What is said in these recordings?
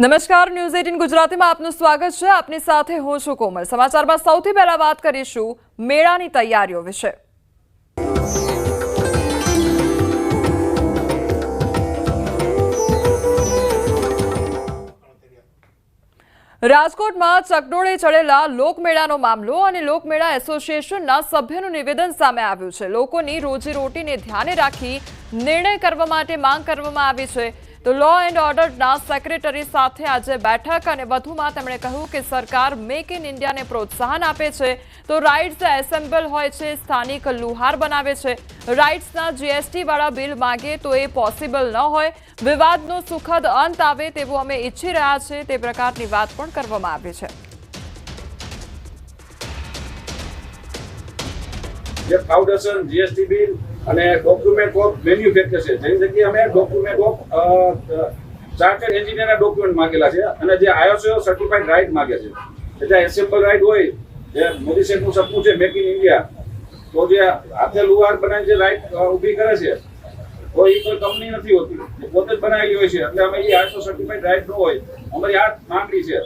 નમસ્કાર, ન્યૂઝ 18 ગુજરાતીમાં આપનું સ્વાગત છે. આપની સાથે હું છું કોમલ. સમાચારમાં સૌથી પહેલા વાત કરીશું મેળાની તૈયારીઓ વિશે. રાજકોટમાં ચકડોળે ચડેલા લોકમેળાનો મામલો અને લોકમેળા એસોસિએશનના સભ્યોનું નિવેદન સામે આવ્યું છે. લોકોની રોજીરોટીને ધ્યાને રાખી નિર્ણય કરવા માટે માંગ કરવામાં આવી છે. તો લો એન્ડ ઓર્ડરના સેક્રેટરી સાથે આજે બેઠક અને વધુમાં તેમણે કહ્યું કે સરકાર મેક ઇન ઇન્ડિયાને પ્રોત્સાહન આપે છે, તો રાઇડ્સ એસેમ્બલ હોય છે, સ્થાનિક લુહાર બનાવે છે. રાઇડ્સના જીએસટી વાળા બિલ માંગે તો એ પોસિબલ ન હોય. વિવાદનો સુખદ અંત આવે તેવું અમે ઈચ્છી રહ્યા છે, તે પ્રકારની વાત પણ કરવામાં આવી છે. જે ફાઉન્ડેશન જીએસટી બિલ અને ડોક્યુમેન્ટ ઓફ મેન્યુફેક્ચર છે, જેની જગ્યાએ અમે ડોક્યુમેન્ટ ઓફ ચાર્ટર્ડ એન્જિનિયરના ડોક્યુમેન્ટ માંગેલા છે અને જે આઈએસઓ સર્ટિફાઈડ રાઇડ માંગે છે. એટલે એસેમ્બલ રાઇડ હોય, જે મોદી સાહેબનું સપનું છે મેક ઇન ઇન્ડિયા, તો જે હાથે લુહાર બનાવીને જે રાઇડ ઊભી કરે છે તો એ કોઈ કંપની નથી હોતી, એ પોતે જ બનાવેલી હોય છે. એટલે અમે એ આઈએસઓ સર્ટિફાઈડ રાઇડ ન હોય, અમારી આ માંગણી છે.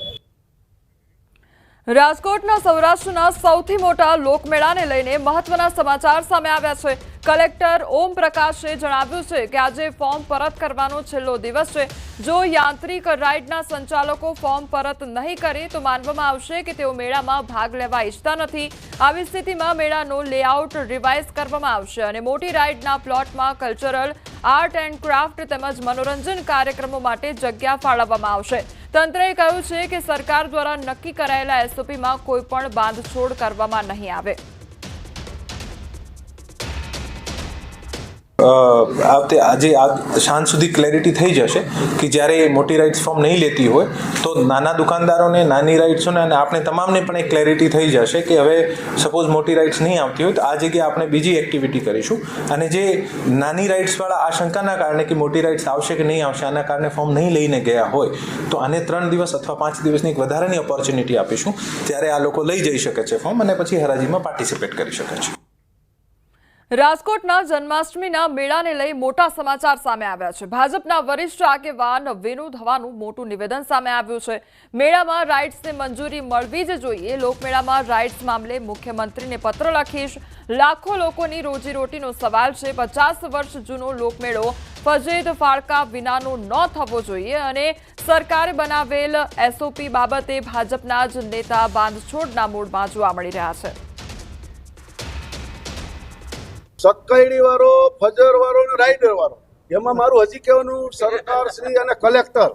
રાજકોટના સૌરાષ્ટ્રના સૌથી મોટા લોકમેળાને લઈને મહત્વના સમાચાર સામે આવ્યા છે. કલેક્ટર ઓમ પ્રકાશે જણાવ્યું છે કે આજે ફોર્મ પરત કરવાનો છેલ્લો દિવસ છે. જો યાંત્રિક રાઇડના સંચાલકો ફોર્મ પરત નહીં કરે તો માનવામાં આવશે કે તેઓ મેળામાં ભાગ લેવા ઈચ્છતા નથી. આવી સ્થિતિમાં મેળાનો લેઆઉટ રિવાઇઝ કરવામાં આવશે અને મોટી રાઇડના પ્લોટમાં કલ્ચરલ, આર્ટ એન્ડ ક્રાફ્ટ તેમજ મનોરંજન કાર્યક્રમો માટે જગ્યા ફાળવવામાં આવશે. તંત્રએ કહ્યું છે કે સરકાર દ્વારા નક્કી કરાયેલા એસઓપીમાં કોઈ પણ બાંધછોડ કરવામાં નહીં આવે. આજે સાંજ સુધી ક્લેરિટી થઈ જશે કે જ્યારે મોટી રાઇડ્સ ફોર્મ નહીં લેતી હોય તો નાના દુકાનદારોને, નાની રાઇડ્સોને અને આપણે તમામને પણ એક ક્લેરિટી થઈ જશે કે હવે સપોઝ મોટી રાઇડ્સ નહીં આવતી હોય તો આ જગ્યાએ આપણે બીજી એક્ટિવિટી કરીશું. અને જે નાની રાઇડ્સવાળા આશંકાના કારણે કે મોટી રાઇડ્સ આવશે કે નહીં આવશે, આના કારણે ફોર્મ નહીં લઈને ગયા હોય તો આને 3 દિવસ અથવા 5 દિવસની એક વધારાની ઓપોર્ચ્યુનિટી આપીશું. ત્યારે આ લોકો લઈ જઈ શકે છે ફોર્મ અને પછી હરાજીમાં પાર્ટિસિપેટ કરી શકે છે. રાજકોટના જન્માષ્ટમીના મેળાને લઈ મોટા સમાચાર સામે આવ્યા છે. ભાજપના વરિષ્ઠ આગેવાન વિનુ ધવાનું મોટું નિવેદન સામે આવ્યું છે. મેળામાં રાઇડ્સને મંજૂરી મળવી જ જોઈએ. લોકમેળામાં રાઇડ્સ મામલે મુખ્યમંત્રીને પત્ર લખીશ. લાખો લોકોની રોજીરોટીનો સવાલ છે. 50 વર્ષ જૂનો લોકમેળો ફજેદ ફાળકા વિનાનો ન થવો જોઈએ અને સરકારે બનાવેલ એસઓપી બાબતે ભાજપના જ નેતા બાંધછોડના મૂડમાં જોવા મળી રહ્યા છે. સક્કૈડી વાળો, ફજર વાળો અને રાઇડર વાળો, એમાં મારું હજી કહેવાનું સરકાર શ્રી અને કલેક્ટર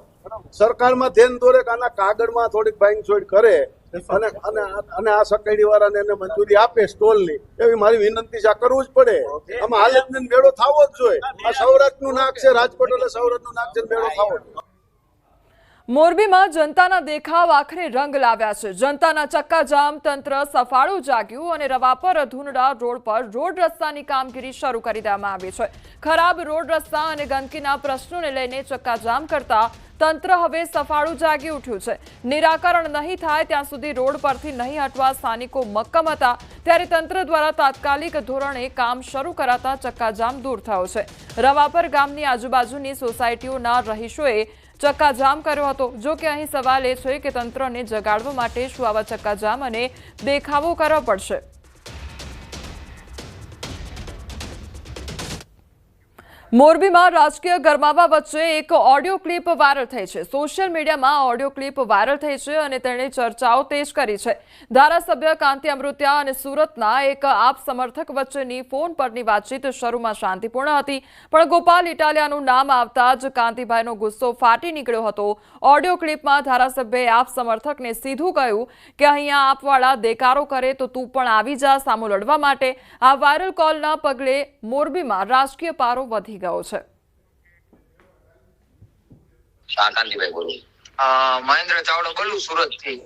સરકારમાં ધ્યાન દોરે કે આના કાગળમાં થોડીક બાંધછોડ કરે અને આ સક્કૈડી વાળાને એને મંજૂરી આપે સ્ટોલની, એવી મારી વિનંતી છે. આ કરવું જ પડે. આમાં હાલતનો મેળો થવો જ જોઈએ. આ સૌરાષ્ટ્રનું નાક છે, રાજકોટ એટલે સૌરાષ્ટ્રનું નાક છે, મેળો થવો જોઈએ. મોરબીમાં જનતાના દેખાવ આખરે રંગ લાવ્યા છે. જનતાના ચક્કાજામ, તંત્ર સફાળું જાગ્યું અને રવાપર ધુંડા રોડ પર રોડ રસ્તાની કામગીરી શરૂ કરી દેવામાં આવી છે. ખરાબ રોડ રસ્તા અને ગંદકીના પ્રશ્નોને લઈને ચક્કાજામ કરતા તંત્ર હવે સફાળું જાગી ઉઠ્યું છે. નિરાકરણ નહીં થાય ત્યાં સુધી રોડ પરથી નહીં હટવા સ્થાનિકો મક્કમ હતા. ત્યારે તંત્ર દ્વારા તાત્કાલિક ધોરણે કામ શરૂ કરાતા ચક્કાજામ દૂર થયો છે. રવાપર ગામની આજુબાજુની સોસાયટીઓના રહીશોએ ચક્કાજામ કર્યો હતો. જો કે અહીં સવાલ એ છે કે તંત્રને જગાડવા માટે શું આવા ચક્કાજામ અને દેખાવો કરવા પડશે? મોરબીમાં રાજકીય ગરમાવા વચ્ચે એક ઓડિયો ક્લિપ વાયરલ થઈ છે. સોશિયલ મીડિયામાં ઓડિયો ક્લિપ વાયરલ થઈ છે અને તેણે ચર્ચાઓ તેજ કરી છે. ધારાસભ્ય કાંતિ અમૃતિયા અને સુરતના એક આપ સમર્થક વચ્ચેની ફોન પરની વાતચીત શરૂમાં શાંતિપૂર્ણ હતી, પણ ગોપાલ ઇટાલિયાનું નામ આવતા જ કાંતિભાઈનો ગુસ્સો ફાટી નીકળ્યો હતો. ઓડિયો ક્લિપમાં ધારાસભ્યએ આપ સમર્થકને સીધું કહ્યું કે અહીંયા આપવાળા દેકારો કરે તો તું પણ આવી જા સામો લડવા માટે. આ વાયરલ કોલના પગલે મોરબીમાં રાજકીય પારો વધી ગયો છે. કાંતિભાઈ બોલું. મહેન્દ્ર ચાવડા બોલું, સુરત થી.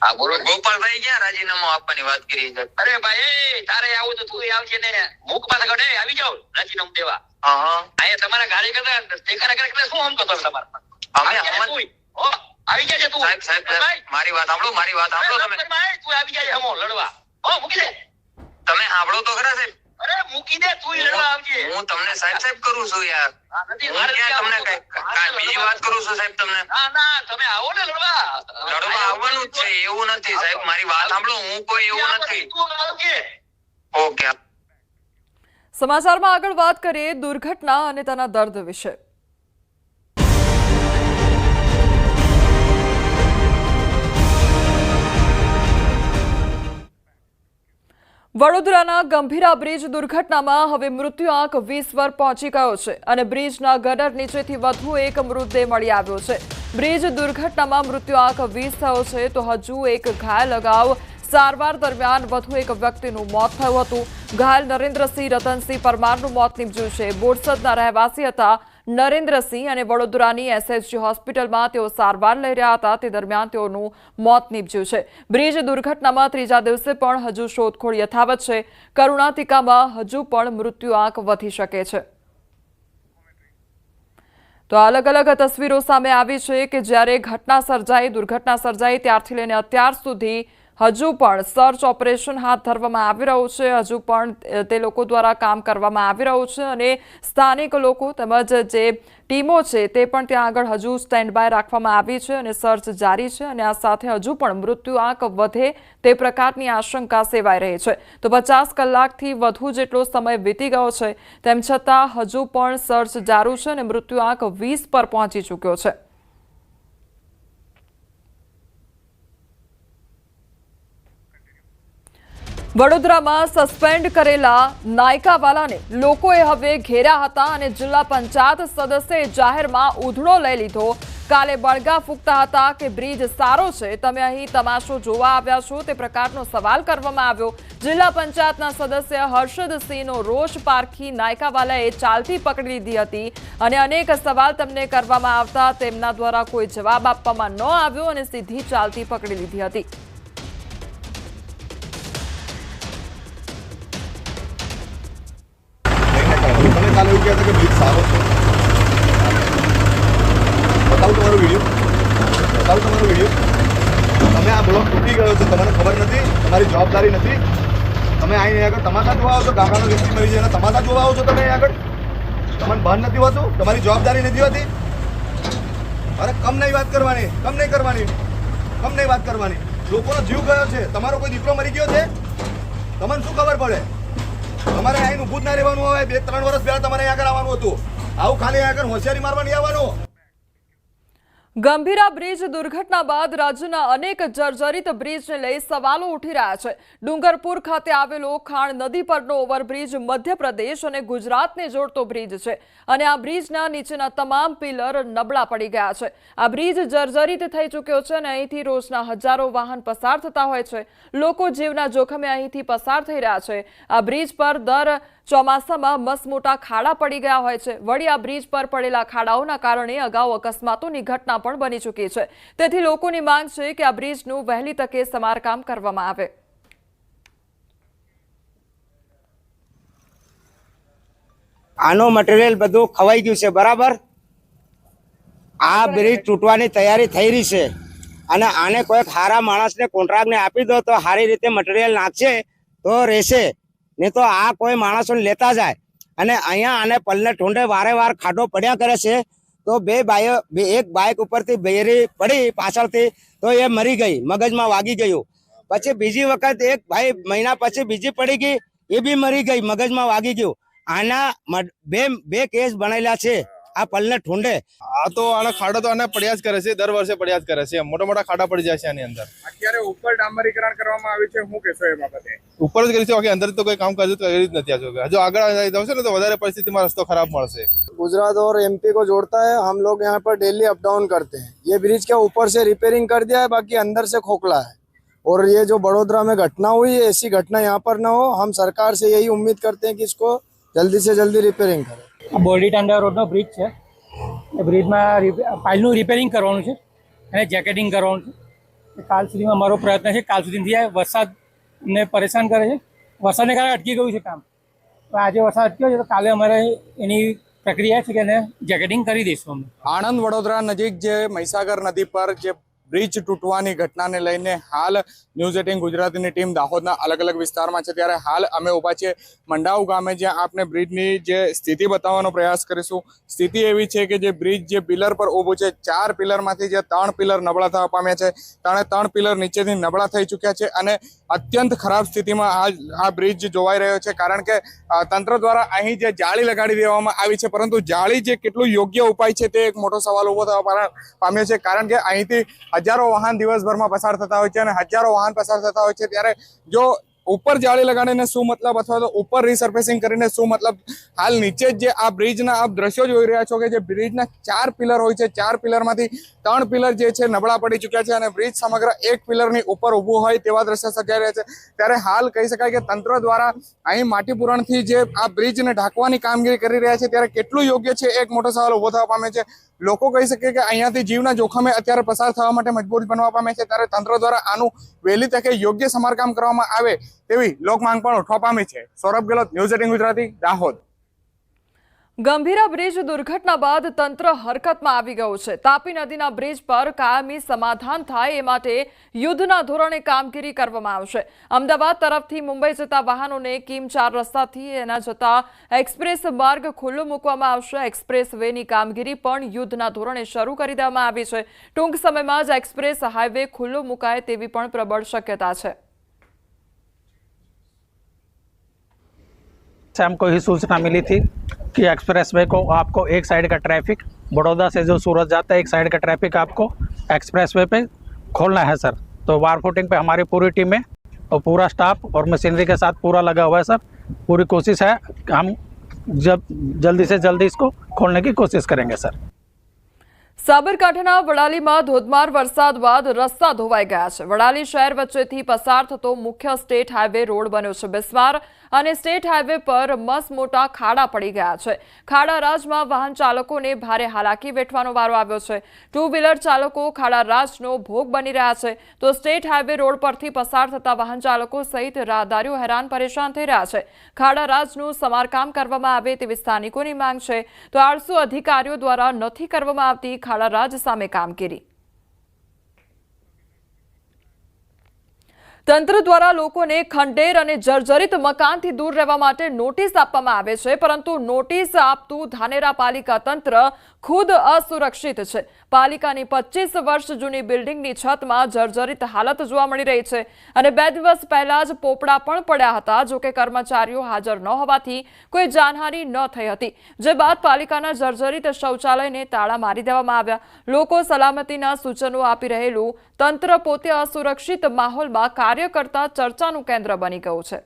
હા બોલો. ગોપાલભાઈ ક્યાં રાજીનામું આપવાની વાત કરી છે? અરે ભાઈ તારે આવું તો તું આવજે ને, મુખ પાસે ગડે આવી જાવ રાજીનામું દેવા. અહીંયા તમારા ગાડી કરતા ટેકાના કરે શું આમ કરતો તમારા? આવી જાય તું. સાહેબ મારી વાત સાંભળો, તમે. તું આવી જાય હમો લડવા. મૂકી દે. તમે સાંભળો તો ખરા સાહેબ. અરે મૂકી દે, તું લડવા આવજે. હું તમને સાહેબ સાહેબ કરું છું યાર. હું ક્યાં તમને બીજી વાત કરું છું સાહેબ તમને? ના તમે આવો ને લડવા. લડવા આવવાનું જ છે એવું નથી સાહેબ, મારી વાત સાંભળો, હું કોઈ એવું નથી. ઓકે. સમાચારમાં આગળ વાત કરીએ દુર્ઘટના અને તેના દર્દ વિશે. વડોદરાના ગંભીરા બ્રિજ દુર્ઘટનામાં હવે મૃત્યુઆંક 20 પર પહોંચી ગયો છે અને બ્રિજના ગટર નીચેથી વધુ એક મૃતદેહ મળી આવ્યો છે. બ્રિજ દુર્ઘટનામાં મૃત્યુઆંક 20 થયો છે તો હજુ એક ઘાયલ. અગાઉ સારવાર દરમિયાન વધુ એક વ્યક્તિનું મોત થયું હતું. ઘાયલ નરેન્દ્રસિંહ રતનસિંહ પરમારનું મોત નીપજ્યું છે. બોરસદના રહેવાસી હતા નરેન્દ્રસિંહ અને વડોદરાની એસએસજી હોસ્પિટલમાં તેઓ સારવાર લઈ રહ્યા હતા તે દરમિયાન તેઓનું મોત નીપજ્યું છે. બ્રિજ દુર્ઘટનામાં ત્રીજા દિવસે પણ હજુ શોધખોળ યથાવત છે. કરુણાતિકામાં હજુ પણ મૃત્યુઆંક વધી શકે છે. તો અલગ અલગ તસવીરો સામે આવી છે કે જ્યારે દુર્ઘટના સર્જાઈ ત્યારથી લઈને અત્યાર સુધી હજુ પણ સર્ચ ઓપરેશન હાથ ધરવામાં આવી રહ્યું છે. હજુ પણ તે લોકો દ્વારા કામ કરવામાં આવી રહ્યું છે અને સ્થાનિક લોકો તેમજ જે ટીમો છે તે પણ ત્યાં આગળ હજુ સ્ટેન્ડ બાય રાખવામાં આવી છે અને સર્ચ જારી છે અને આ સાથે હજુ પણ મૃત્યુઆંક વધે તે પ્રકારની આશંકા સેવાઈ રહી છે. તો 50 કલાકથી વધુ જેટલો સમય વીતી ગયો છે તેમ છતાં હજુ પણ સર્ચ જારું છે અને મૃત્યુઆંક 20 પર પહોંચી ચૂક્યો છે. વડોદરામાં સસ્પેન્ડ કરેલા નાયકાવાલાને લોકોએ હવે ઘેર્યા હતા અને જિલ્લા પંચાયત સદસ્યએ જાહેરમાં ઉધડો લઈ લીધો. કાલે બળગા ફૂંકતા હતા કે બ્રિજ સારો છે, તમે અહીં તમાશો જોવા આવ્યા છો તે પ્રકારનો સવાલ કરવામાં આવ્યો. જિલ્લા પંચાયતના સદસ્ય હર્ષદસિંહનો રોષ પારખી નાયકાવાલાએ ચાલતી પકડી લીધી હતી અને અનેક સવાલ તેમને કરવામાં આવતા તેમના દ્વારા કોઈ જવાબ આપવામાં ન આવ્યો અને સીધી ચાલતી પકડી લીધી હતી. તમે કાલે એવું કહેતા કે બ્રિજ સારો છે, બતાવું તમારો વિડીયો. તમે આ બ્લોક તૂટી ગયો છે, તમને ખબર નથી, તમારી જવાબદારી નથી. તમે અહીં આગળ તમાશા જોવા આવો છો, ગામડાનો વ્યક્તિ મરી જાય તમાશા જોવા આવો છો. તમે અહીં આગળ તમને ભાન નથી હોતું, તમારી જવાબદારી નથી હોતી. અરે કમ નહીં વાત કરવાની. લોકોનો જીવ ગયો છે, તમારો કોઈ દીકરો મરી ગયો છે, તમને શું ખબર પડે? તમારે અહીં ઊભું જ ના રહેવાનું હોય. 2-3 વર્ષ પહેલા તમારે અહીં આગળ આવવાનું હતું. આવું ખાલી આગળ હોશિયારી મારવા નહીં આવવાનું. ગંભીરા બ્રિજ દુર્ઘટના બાદ રાજ્યના અનેક જર્જરિત બ્રિજને લઈ સવાલો ઉઠી રહ્યા છે. ડુંગરપુર ખાતે આવેલો ખાણ નદી પરનો ઓવરબ્રિજ મધ્યપ્રદેશ અને ગુજરાતને જોડતો બ્રિજ છે અને આ બ્રિજના નીચેના તમામ પિલર નબળા પડી ગયા છે. આ બ્રિજ જર્જરિત થઈ ચૂક્યો છે અને અહીંથી રોજના હજારો વાહન પસાર થતા હોય છે. લોકો જીવના જોખમે અહીંથી પસાર થઈ રહ્યા છે. આ બ્રિજ પર દર ચોમાસામાં મસમોટા ખાડા પડી ગયા હોય છે. વળી આ બ્રિજ પર પડેલા ખાડાઓના કારણે અગાઉ અકસ્માતોની ઘટના પણ બની ચૂકી છે. તેથી લોકોની માંગ છે કે આ બ્રિજનું વહેલી તકે સમારકામ કરવામાં આવે. આનો મટીરિયલ બધું ખવાઈ ગયું છે, બરાબર. આ બ્રિજ તૂટવાની તૈયારી થઈ રહી છે અને આને કોઈક સારા માણસને કોન્ટ્રાક્ટને આપી દો તો સારી રીતે મટીરિયલ નાખશે તો રહેશે, નહીં તો આ કોઈ માણસોને લેતા જાય અને અહીંયા આને પલ્લે ઠૂંડે વારે વાર ખાડો પડ્યા કરે છે. તો એક બાઇક ઉપરથી બેરી પડી પાછળથી તો એ મરી ગઈ, મગજમાં વાગી ગયું. પછી બીજી વખત એક ભાઈ મહિના પછી બીજી પડી ગઈ, એ બી મરી ગઈ, મગજમાં વાગી ગયું. આના બે કેસ બનેલા છે આ પલ્લે ઠૂંડે. આ તો આના ખાડા તો આના પડ્યા જ કરે છે, દર વર્ષે પડ્યા જ કરે છે. મોટા ખાડા પડી જાય છે આની અંદર. અત્યારે ઉપર ડામરીકરણ કરવામાં આવ્યું છે, શું કહેશો એ બાબતે? ઉપર જ કરી છે, બાકી અંદર તો કોઈ કામ કરી જ નથી. હજુ આગળ જશે ને તો વધારે પરિસ્થિતિમાં રસ્તો ખરાબ મળશે. गुजरात और एमपी को जोड़ता है. हम लोग यहाँ पर डेली अप डाउन करते हैं. ये ब्रिज क्या ऊपर से रिपेयरिंग कर दिया है, बाकी अंदर से खोखला है. और ये जो बड़ोदरा में घटना हुई है, ऐसी घटना यहाँ पर ना हो. हम सरकार से यही उम्मीद करते हैं कि इसको जल्दी से जल्दी रिपेयरिंग करें. બોરડી ટાંડા રોડનો બ્રિજ છે. એ બ્રિજમાં પાઇલનું રિપેરિંગ કરવાનું છે અને જેકેટિંગ કરવાનું છે. કાલ સુધીમાં મારો પ્રયત્ન છે, કાલ સુધી થાય. વરસાદને પરેશાન કરે છે, વરસાદને કારણે અટકી ગયું છે કામ. તો આજે વરસાદ અટક્યો છે તો કાલે અમારે એની પ્રક્રિયા છે કે એને જેકેટિંગ કરી દઈશું અમે. આણંદ વડોદરા નજીક જે મહીસાગર નદી પર જે બ્રિજ તૂટવાની ઘટનાને લઈને હાલ ન્યૂઝ 18 ગુજરાતીની ટીમ દાહોદના અલગ અલગ વિસ્તારમાં છે. ત્યારે હાલ અમે ઊભા છીએ મંડાવ ગામે, જ્યાં આપને બ્રિજની જે સ્થિતિ બતાવવાનો પ્રયાસ કરીશું. સ્થિતિ એવી છે કે જે બ્રિજ જે પિલર પર ઊભું છે, 4 પિલરમાંથી જે 3 પિલર નબળા થવા પામ્યા છે, 3 પિલર નીચેથી નબળા થઈ ચૂક્યા છે અને અત્યંત ખરાબ સ્થિતિમાં આ બ્રિજ જોવાઈ રહ્યો છે. કારણ કે તંત્ર દ્વારા અહીં જે જાળી લગાડી દેવામાં આવી છે, પરંતુ જાળી જે કેટલું યોગ્ય ઉપાય છે તે એક મોટો સવાલ ઉભો થવા પામ્યો છે. કારણ કે અહીંથી હજારો વાહન દિવસભરમાં પસાર થતા હોય છે અને હજારો વાહન પસાર થતા હોય છે. ત્યારે જો ઉપર જાળી લગાડીને શું મતલબ, અથવા તો ઉપર રીસર્ફેસિંગ કરીને શું મતલબ? હાલ નીચે જે આ બ્રિજના આપ દ્રશ્યો જોઈ રહ્યા છો કે જે બ્રિજના 4 પિલર હોય છે, 4 પિલરમાંથી 3 પિલર જે છે નબળા પડી ચૂક્યા છે અને બ્રિજ સમગ્ર 1 પિલરની ઉપર ઊભું હોય તેવા દ્રશ્ય સર્જાઈ રહ્યા છે. ત્યારે હાલ કહી શકાય કે તંત્ર દ્વારા અહીં માટી પૂરણથી જે આ બ્રિજને ઢાંકવાની કામગીરી કરી રહ્યા છે, ત્યારે કેટલું યોગ્ય છે એક મોટો સવાલ ઉભો થવા પામે છે. લોકો કહી શકે કે અહીંયાથી જીવના જોખમે અત્યારે પસાર થવા માટે મજબૂર બનવા પામે છે. ત્યારે તંત્ર દ્વારા આનું વહેલી તકે યોગ્ય સમારકામ કરવામાં આવે તેવી લોક માંગ પણ ઉઠવા પામી છે. સૌરભ ગેહલોત, ન્યૂઝ 18 ગુજરાતી, દાહોદ. ગંભીરા બ્રિજ દુર્ઘટના બાદ તંત્ર હરકતમાં આવી ગયું છે. તાપી નદીના બ્રિજ પર કાયમી સમાધાન થાય એ માટે યુદ્ધના ધોરણે કામગીરી કરવામાં આવશે. અમદાવાદ તરફથી મુંબઈ જતા વાહનોને કિમ 4 રસ્તાથી એના જતા એક્સપ્રેસ માર્ગ ખુલ્લો મૂકવામાં આવશે. એક્સપ્રેસ વેની કામગીરી પણ યુદ્ધના ધોરણે શરૂ કરી દેવામાં આવી છે. ટૂંક સમયમાં જ એક્સપ્રેસ હાઈવે ખુલ્લો મુકાય તેવી પણ પ્રબળ શક્યતા છે. हमको ही सूचना मिली थी कि एक्सप्रेस वे को आपको एक साइड का ट्रैफिक बड़ौदा से जो सूरत जाता है, एक साइड का ट्रैफिक आपको एक्सप्रेस वे पे खोलना है सर. तो वार फुटिंग पे हमारी पूरी टीम है और पूरा स्टाफ और मशीनरी के साथ पूरा लगा हुआ है सर. पूरी कोशिश है कि हम जब जल्दी से जल्दी इसको खोलने की कोशिश करेंगे सर. સાબરકાંઠાના વડાલીમાં ધોધમાર વરસાદ બાદ રસ્તા ધોવાઈ ગયા છે. વડાલી શહેર વચ્ચેથી પસાર થતો મુખ્ય સ્ટેટ હાઈવે રોડ બન્યો છે. બિસ્માર અને સ્ટેટ હાઈવે પર મસમોટા ખાડા પડી ગયા છે. ખાડા રાજમાં વાહન ચાલકોને ભારે હાલાકી વેઠવાનો વારો આવ્યો છે. 2 વ્હીલર ચાલકો ખાડા રાજનો ભોગ બની રહ્યા છે, તો સ્ટેટ હાઈવે રોડ પરથી પસાર થતા વાહન ચાલકો સહિત રાહદારીઓ હેરાન પરેશાન થઈ રહ્યા છે. ખાડા રાજનું સમારકામ કરવામાં આવે તેવી સ્થાનિકોની માંગ છે, તો આળસુ અધિકારીઓ દ્વારા નથી કરવામાં આવતી ખાડા રાજ સામે કામગીરી. તંત્ર દ્વારા લોકોને ખંડેર અને જર્જરિત મકાનથી દૂર રહેવા માટે નોટિસ આપવામાં આવે છે, પરંતુ નોટિસ આપતું ધાનેરા પાલિકા તંત્ર ખુદ અસુરક્ષિત છે. પાલિકાની 25 વર્ષ જૂની બિલ્ડિંગની છતમાં જર્જરિત હાલત જોવા મળી રહી છે અને 2 દિવસ પહેલા જ પોપડા પણ પડ્યા હતા. જોકે કર્મચારીઓ હાજર ન હોવાથી કોઈ જાનહાનિ ન થઈ હતી, જે બાદ પાલિકાના જર્જરિત શૌચાલયને તાળા મારી દેવામાં આવ્યા. લોકો સલામતીના સૂચનો આપી રહેલું તંત્ર પોતે અસુરક્ષિત માહોલમાં કાર્ય કરતા ચર્ચાનું કેન્દ્ર બની ગયું છે.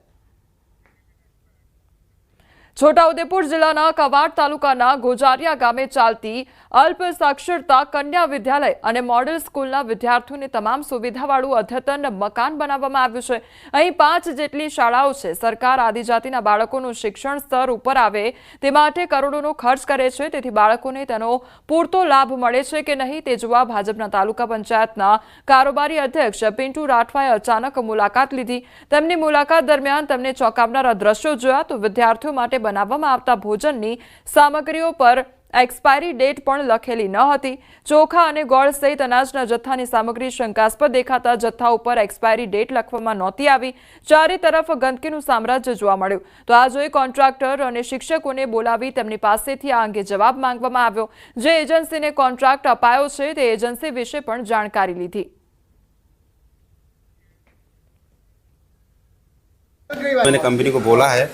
છોટાઉદેપુર જિલ્લાના કવાડ તાલુકાના ગોજારિયા ગામે ચાલતી અલ્પ સાક્ષરતા કન્યા વિદ્યાલય અને મોડેલ સ્કૂલના વિદ્યાર્થીઓને તમામ સુવિધાવાળું અદ્યતન મકાન બનાવવામાં આવ્યું છે. અહીં 5 જેટલી શાળાઓ છે. સરકાર આદિજાતિના બાળકોનું શિક્ષણ સ્તર ઉપર આવે તે માટે કરોડોનો ખર્ચ કરે છે. તેથી બાળકોને તેનો પૂરતો લાભ મળે છે કે નહીં તે જોવા ભાજપના તાલુકા પંચાયતના કારોબારી અધ્યક્ષ પિન્ટુ રાઠવાએ અચાનક મુલાકાત લીધી. તેમની મુલાકાત દરમિયાન તેમને ચોંકાવનારા દ્રશ્યો જોયા, તો વિદ્યાર્થીઓ માટે બનાવવામાં આવતા ભોજનની સામગ્રીઓ પર એક્સપાયરી ડેટ પણ લખેલી ન હતી. ચોખા અને ગોળ સહિત અનાજના જથ્થાની સામગ્રી શંકાસ્પદ દેખાતા જથ્થા ઉપર એક્સપાયરી ડેટ લખવામાં નહોતી આવી. ચારે તરફ ગંદકીનું સામ્રાજ્ય જોવા મળ્યું. તો આ જોઈ કોન્ટ્રાક્ટર અને શિક્ષકોને બોલાવી તેમની પાસેથી આ અંગે જવાબ માંગવામાં આવ્યો. જે એજન્સીને કોન્ટ્રાક્ટ અપાયો છે તે એજન્સી વિશે પણ જાણકારી લીધી. मैंने कंपनी को बोला है,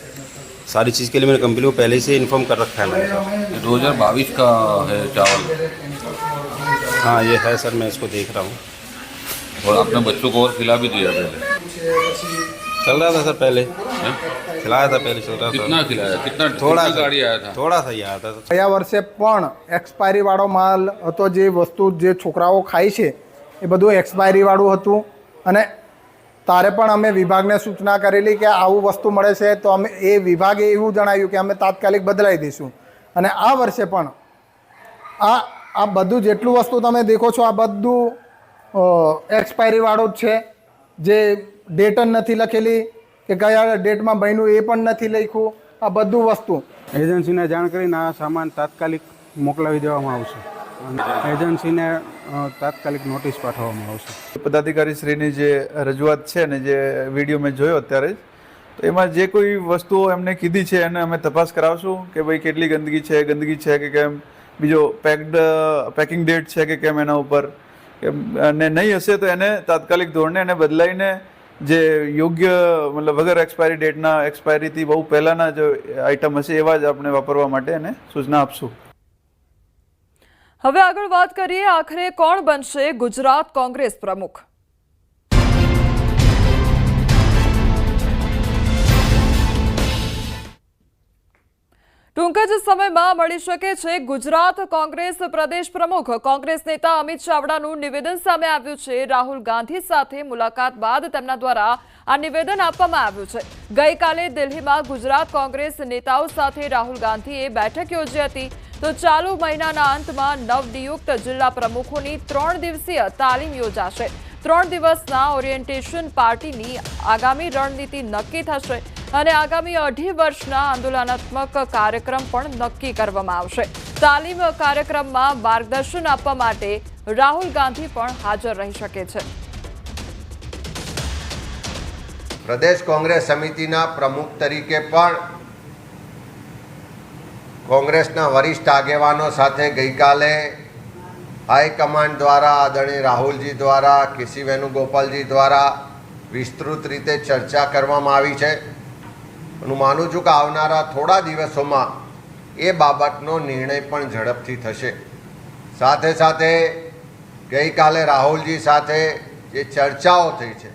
सारी चीज़ के लिए मैंने कंपनी को पहले से इन्फॉर्म कर रखा है मैंने. 2022 का है चावल. हाँ ये है सर, मैं इसको देख रहा हूँ. और आपने बच्चों को और खिला भी दिया पहले? चल रहा था सर, पहले खिलाया था, पहले चल रहा था. कितना खिलाया? कितना? थोड़ा गाड़ी आया था? थोड़ा सा ही आया था. ગયા વર્ષે પણ એક્સપાયરીવાળો માલ હતો. જે વસ્તુ જે છોકરાઓ ખાય છે એ બધું એક્સપાયરીવાળું હતું અને તારે પણ અમે વિભાગને સૂચના કરેલી કે આવું વસ્તુ મળે છે, તો અમે એ વિભાગે એવું જણાવ્યું કે અમે તાત્કાલિક બદલાવી દઈશું. અને આ વર્ષે પણ આ બધું જેટલું વસ્તુ તમે દેખો છો આ બધું એક્સપાયરીવાળું જ છે. જે ડેટ જ નથી લખેલી કે કયા ડેટમાં બન્યું એ પણ નથી લખ્યું. આ બધું વસ્તુ એજન્સીને જાણ કરીને આ સામાન તાત્કાલિક મોકલાવી દેવામાં આવશે. એજન્સીને તાત્કાલિક નોટિસ પાઠવવામાં આવશે. પદાધિકારી શ્રીની જે રજૂઆત છે ને જે વિડીયો મેં જોયો અત્યારે જ, તો એમાં જે કોઈ વસ્તુઓ એમને કીધી છે એને અમે તપાસ કરાવશું કે ભાઈ કેટલી ગંદકી છે કે કેમ, બીજો પેકિંગ ડેટ છે કે કેમ એના ઉપર, અને નહીં હશે તો એને તાત્કાલિક ધોરણે એને બદલાઈને જે યોગ્ય મતલબ વગર એક્સપાયરી ડેટના, એક્સપાયરીથી બહુ પહેલાંના જે આઇટમ હશે એવા જ આપણે વાપરવા માટે એને સૂચના આપશું. હવે આગળ વાત કરીએ, આખરે કોણ બનશે ગુજરાત કોંગ્રેસ પ્રમુખ? ટૂંક જ સમયમાં મળી શકે છે ગુજરાત કોંગ્રેસ પ્રદેશ પ્રમુખ. કોંગ્રેસ નેતા અમિત ચાવડાનું નિવેદન સામે આવ્યું છે. રાહુલ ગાંધી સાથે મુલાકાત બાદ તેમના દ્વારા આ નિવેદન આપવામાં આવ્યું છે. ગઈકાલે દિલ્હીમાં ગુજરાત કોંગ્રેસ નેતાઓ સાથે રાહુલ ગાંધીએ બેઠક યોજી હતી. તો ચાલુ મહિનાના અંતમાં નવનિયુક્ત જિલ્લા પ્રમુખોની 3 દિવસીય તાલીમ યોજાશે. 3 દિવસના ઓરિએન્ટેશન પાર્ટીની આગામી રણનીતિ નક્કી થશે અને આગામી 2.5 વર્ષના આંદોલનાત્મક કાર્યક્રમ પણ નક્કી કરવામાં આવશે. તાલીમ કાર્યક્રમમાં માર્ગદર્શન આપવા માટે રાહુલ ગાંધી પણ હાજર રહી શકે છે. પ્રદેશ કોંગ્રેસ સમિતિના પ્રમુખ તરીકે પણ કોંગ્રેસના વરિષ્ઠ આગેવાનો સાથે ગઈકાલે હાઈકમાન્ડ દ્વારા આદરણીય રાહુલજી દ્વારા, કેસી વેણુગોપાલજી દ્વારા વિસ્તૃત રીતે ચર્ચા કરવામાં આવી છે. હું માનું છું કે આવનારા થોડા દિવસોમાં એ બાબતનો નિર્ણય પણ ઝડપથી થશે. સાથે સાથે ગઈકાલે રાહુલજી સાથે જે ચર્ચાઓ થઈ છે